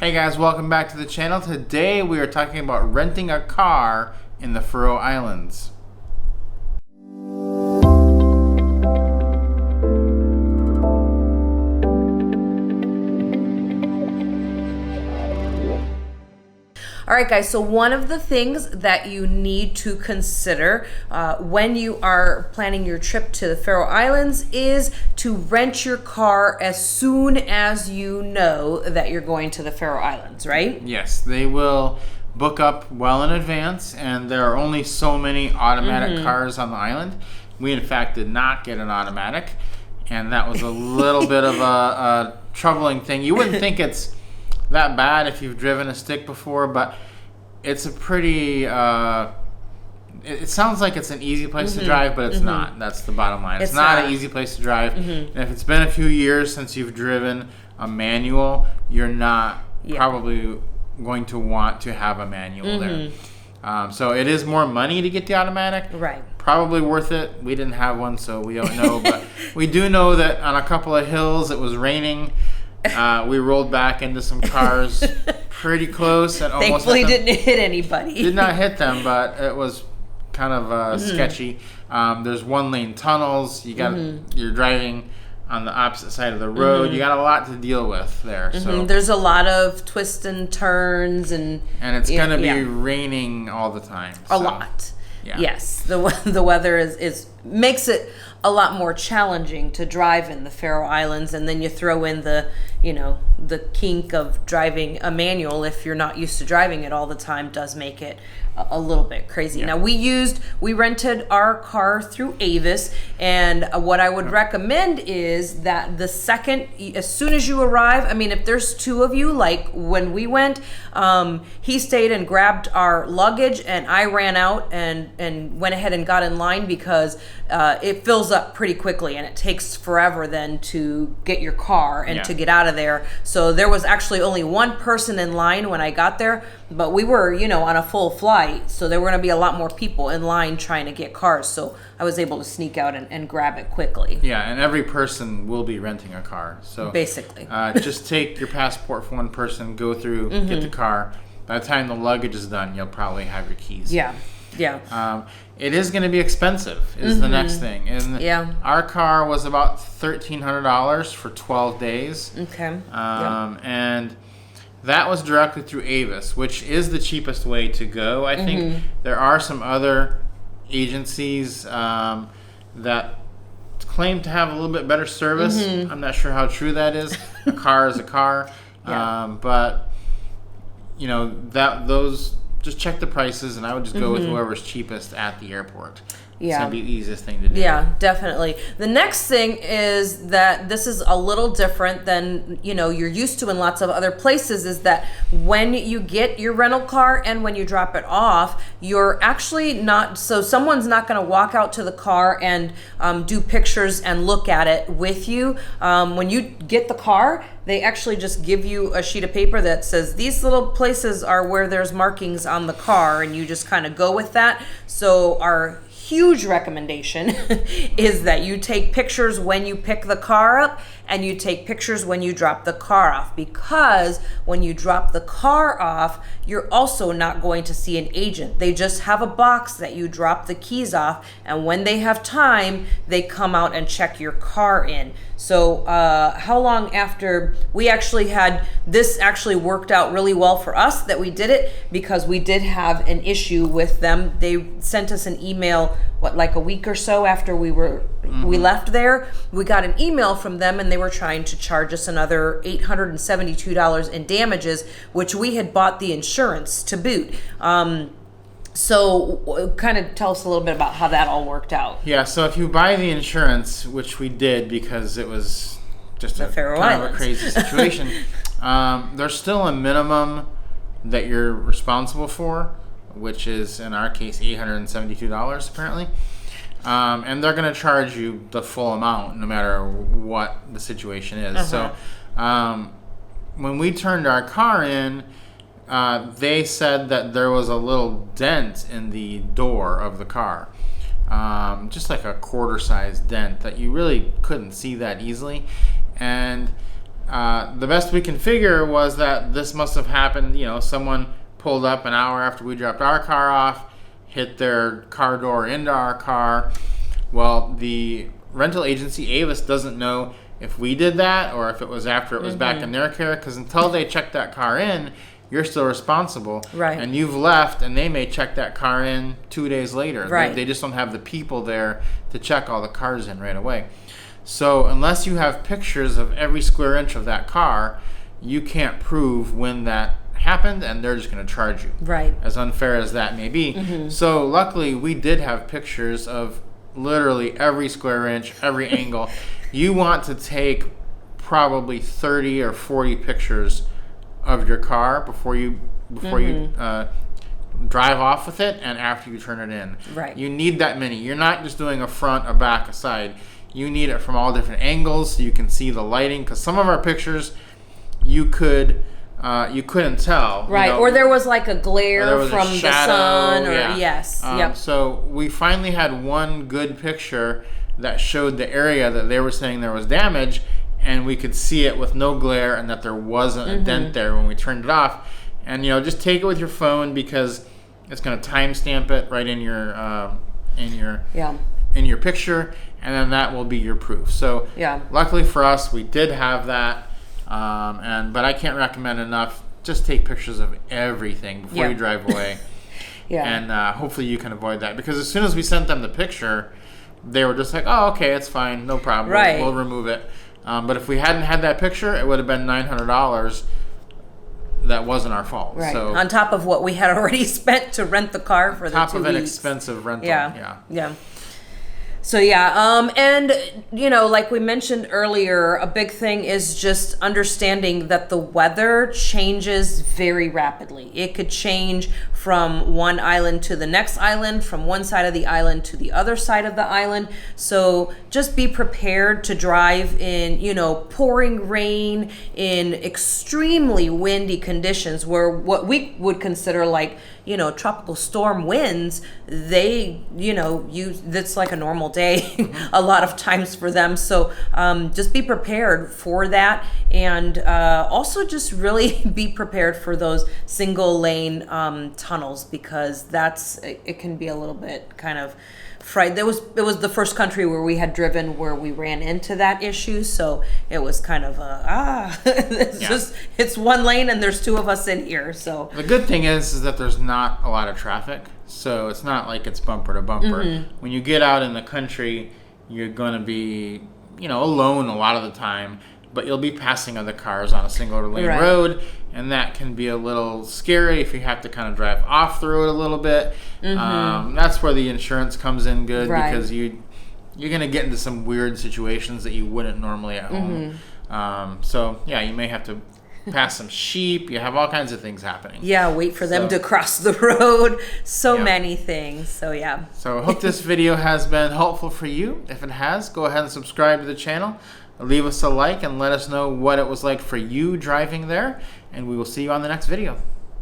Hey guys, welcome back to the channel. Today we are talking about renting a car in the Faroe Islands. All right, guys, so one of the things that you need to consider when you are planning your trip to the Faroe Islands is to rent your car as soon as you know that you're going to the Faroe Islands, right? Yes, they will book up well in advance, and there are only so many automatic cars on the island. We, in fact, did not get an automatic, and that was a little bit of a troubling thing. You wouldn't think it's that bad if you've driven a stick before, but it's a pretty it sounds like it's an easy place to drive, but it's not. That's the bottom line. It's not an easy place to drive. And if it's been a few years since you've driven a manual, you're not probably going to want to have a manual there. So it is more money to get the automatic. Right. Probably worth it. We didn't have one, so we don't know, but we do know that on a couple of hills it was raining. We rolled back into some cars pretty close and almost thankfully didn't hit anybody. Did not hit them, but it was kind of sketchy. There's one-lane tunnels. You're driving on the opposite side of the road. You got a lot to deal with there. So there's a lot of twists and turns, and it's going to be raining all the time. A lot. Yeah. Yes, the weather is makes it a lot more challenging to drive in the Faroe Islands, and then you throw in the kink of driving a manual if you're not used to driving it all the time does make it a little bit crazy. Now we rented our car through Avis, and what I would recommend is that the second, as soon as you arrive, I mean, if there's two of you, like when we went, he stayed and grabbed our luggage, and I ran out and went ahead and got in line because it fills up pretty quickly and it takes forever then to get your car and to get out of there. So there was actually only one person in line when I got there, but we were, on a full flight, so there were going to be a lot more people in line trying to get cars. So I was able to sneak out and grab it quickly. Yeah, and every person will be renting a car. So basically, just take your passport for one person, go through, get the car. By the time the luggage is done, you'll probably have your keys. Yeah. It is going to be is the next thing. And our car was about $1,300 for 12 days. Okay. And that was directly through Avis, which is the cheapest way to go. I think there are some other agencies that claim to have a little bit better service. I'm not sure how true that is. A car is a car. But, those... Just check the prices, and I would just go with whoever's cheapest at the airport. It's going to be the easiest thing to do. Yeah, definitely. The next thing is that this is a little different than, you're used to in lots of other places, is that when you get your rental car and when you drop it off, you're actually not, so someone's not going to walk out to the car and do pictures and look at it with you. When you get the car, they actually just give you a sheet of paper that says these little places are where there's markings on the car, and you just kind of go with that. So our huge recommendation is that you take pictures when you pick the car up and you take pictures when you drop the car off, because when you drop the car off, you're also not going to see an agent. They just have a box that you drop the keys off, and when they have time, they come out and check your car in. So how long after we actually had this actually worked out really well for us that we did it, because we did have an issue with them. They sent us an email, like a week or so after we left there. We got an email from them, and they were trying to charge us another $872 in damages, which we had bought the insurance to boot. So kind of tell us a little bit about how that all worked out. Yeah, so if you buy the insurance, which we did because it was just a crazy situation, there's still a minimum that you're responsible for, which is, in our case, $872 apparently. And they're going to charge you the full amount no matter what the situation is. So when we turned our car in, they said that there was a little dent in the door of the car. Just like a quarter-sized dent that you really couldn't see that easily. And the best we can figure was that this must have happened, someone pulled up an hour after we dropped our car off, hit their car door into our car. Well, the rental agency, Avis, doesn't know if we did that or if it was after it was back in their care, because until they check that car in, you're still responsible. Right. And you've left, and they may check that car in 2 days later. Right. They just don't have the people there to check all the cars in right away. So unless you have pictures of every square inch of that car, you can't prove when that happened, and they're just going to charge you. Right. As unfair as that may be. So luckily, we did have pictures of literally every square inch, every angle. You want to take probably 30 or 40 pictures of your car before you drive off with it and after you turn it in. Right. You need that many. You're not just doing a front, a back, a side. You need it from all different angles so you can see the lighting. Because some of our pictures, you couldn't tell. Right. Or there was like a glare from the sun. Or yeah. Yes. Yep. So we finally had one good picture that showed the area that they were saying there was damage, and we could see it with no glare, and that there wasn't a dent there when we turned it off. And just take it with your phone, because it's going to timestamp it right in your picture, and then that will be your proof. So luckily for us, we did have that. But I can't recommend enough. Just take pictures of everything before you drive away. And hopefully you can avoid that, because as soon as we sent them the picture, they were just like, "Oh, okay, it's fine, no problem. Right. We'll remove it." But if we hadn't had that picture, it would have been $900. That wasn't our fault. Right. So on top of what we had already spent to rent the car for the 2 weeks. top of an expensive rental. Yeah. So and like we mentioned earlier, a big thing is just understanding that the weather changes very rapidly. It could change from one island to the next island, from one side of the island to the other side of the island. So just be prepared to drive in, pouring rain, in extremely windy conditions, where what we would consider like, tropical storm winds, that's like a normal day a lot of times for them. So just be prepared for that, and also just really be prepared for those single lane tunnels, because it can be a little bit kind of fright. It was the first country where we had driven where we ran into that issue, so it was kind of it's one lane and there's two of us in here. So the good thing is that there's not a lot of traffic, so it's not like it's bumper to bumper. When you get out in the country, you're going to be alone a lot of the time, but you'll be passing other cars on a single lane road, and that can be a little scary if you have to kind of drive off the road a little bit. That's where the insurance comes in good, because you're going to get into some weird situations that you wouldn't normally at home. So you may have to pass some sheep. You have all kinds of things happening. Wait for them to cross the road. So many things. So So I hope this video has been helpful for you. If it has, go ahead and subscribe to the channel. Leave us a like and let us know what it was like for you driving there. And we will see you on the next video.